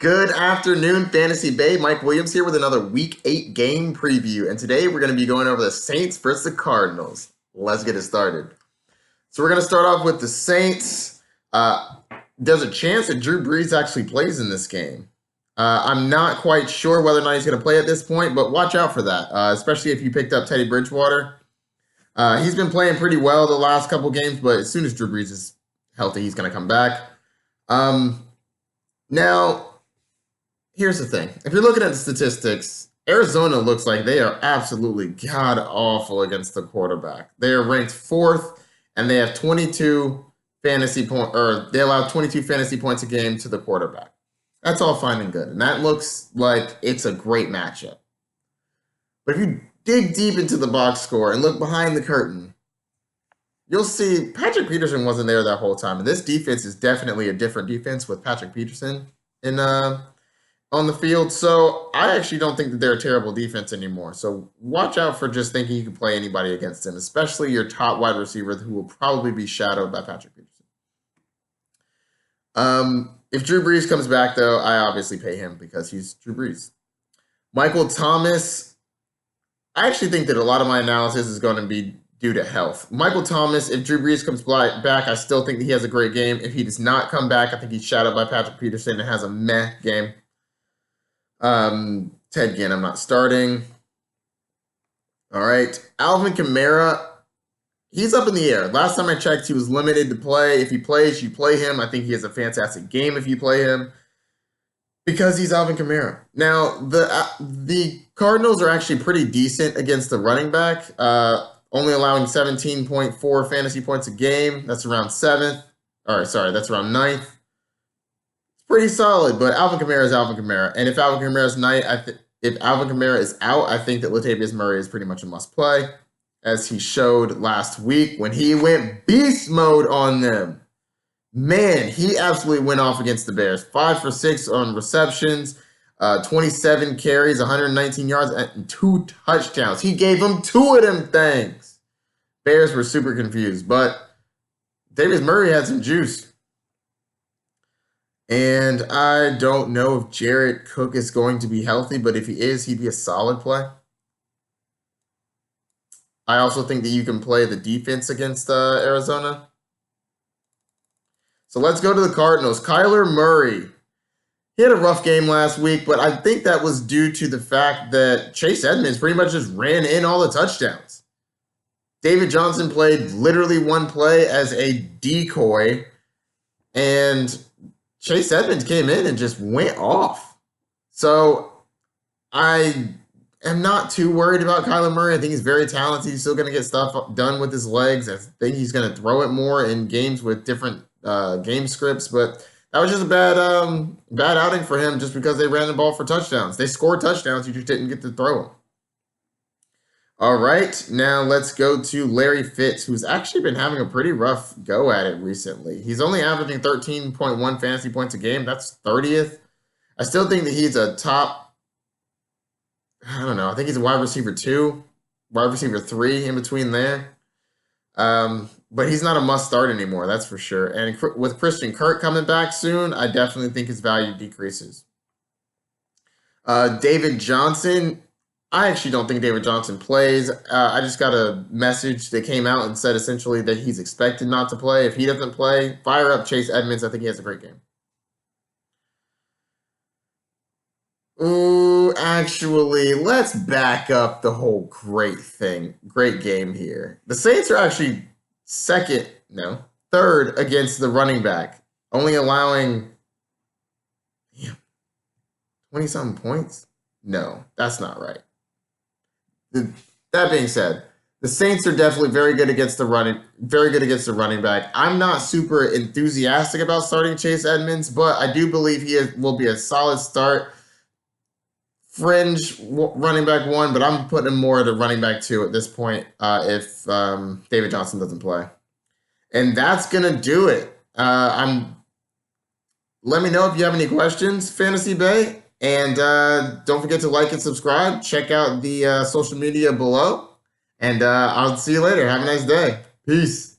Good afternoon, Fantasy Bay. Mike Williams here with another Week 8 game preview. And today we're going to be going over the Saints versus the Cardinals. Let's get it started. So we're going to start off with the Saints. There's a chance that Drew Brees actually plays in this game. I'm not quite sure whether or not he's going to play at this point, but watch out for that, especially if you picked up Teddy Bridgewater. He's been playing pretty well the last couple games, but as soon as Drew Brees is healthy, he's going to come back. Now, here's the thing. If you're looking at the statistics, Arizona looks like they are absolutely god-awful against the quarterback. They are ranked 4th, and they have 22 fantasy points, or they allow 22 fantasy points a game to the quarterback. That's all fine and good, and that looks like it's a great matchup. But if you dig deep into the box score and look behind the curtain, you'll see Patrick Peterson wasn't there that whole time, and this defense is definitely a different defense with Patrick Peterson on the field. So I actually don't think that they're a terrible defense anymore. So watch out for just thinking you can play anybody against them, especially your top wide receiver who will probably be shadowed by Patrick Peterson. If Drew Brees comes back, though, I obviously pay him because he's Drew Brees. Michael Thomas, I actually think that a lot of my analysis is going to be due to health. Michael Thomas, if Drew Brees comes back, I still think that he has a great game. If he does not come back, I think he's shadowed by Patrick Peterson and has a meh game. Ted Ginn, I'm not starting. All right. Alvin Kamara, he's up in the air. Last time I checked, he was limited to play. If he plays, you play him. I think he has a fantastic game if you play him because he's Alvin Kamara. Now, the Cardinals are actually pretty decent against the running back, only allowing 17.4 fantasy points a game. That's around 7th. That's around 9th. Pretty solid, but Alvin Kamara is Alvin Kamara. And if Alvin Kamara is out, I think that Latavius Murray is pretty much a must play, as he showed last week when he went beast mode on them. Man, he absolutely went off against the Bears. 5 for 6 on receptions, 27 carries, 119 yards, and 2 touchdowns. He gave them 2 of them things. Bears were super confused, but Latavius Murray had some juice. And I don't know if Jared Cook is going to be healthy, but if he is, he'd be a solid play. I also think that you can play the defense against Arizona. So let's go to the Cardinals. Kyler Murray. He had a rough game last week, but I think that was due to the fact that Chase Edmonds pretty much just ran in all the touchdowns. David Johnson played literally one play as a decoy, and Chase Edmonds came in and just went off. So I am not too worried about Kyler Murray. I think he's very talented. He's still going to get stuff done with his legs. I think he's going to throw it more in games with different game scripts. But that was just a bad outing for him just because they ran the ball for touchdowns. They scored touchdowns. You just didn't get to throw them. All right, now let's go to Larry Fitz, who's actually been having a pretty rough go at it recently. He's only averaging 13.1 fantasy points a game. That's 30th. I still think that he's a top, I don't know, I think he's a wide receiver 2, wide receiver 3 in between there. But he's not a must start anymore, that's for sure. And with Christian Kirk coming back soon, I definitely think his value decreases. David Johnson, I actually don't think David Johnson plays. I just got a message that came out and said essentially that he's expected not to play. If he doesn't play, fire up Chase Edmonds. I think he has a great game. Ooh, actually, let's back up the whole great game here. The Saints are actually third against the running back, only allowing 20-something points. No, that's not right. That being said, the Saints are definitely very good against the running back. I'm not super enthusiastic about starting Chase Edmonds, but I do believe will be a solid start. Fringe running back 1, but I'm putting him more at a running back 2 at this point if David Johnson doesn't play. And that's going to do it. Let me know if you have any questions, Fantasy Bay. And don't forget to like and subscribe. Check out the social media below. And I'll see you later. Have a nice day. Peace.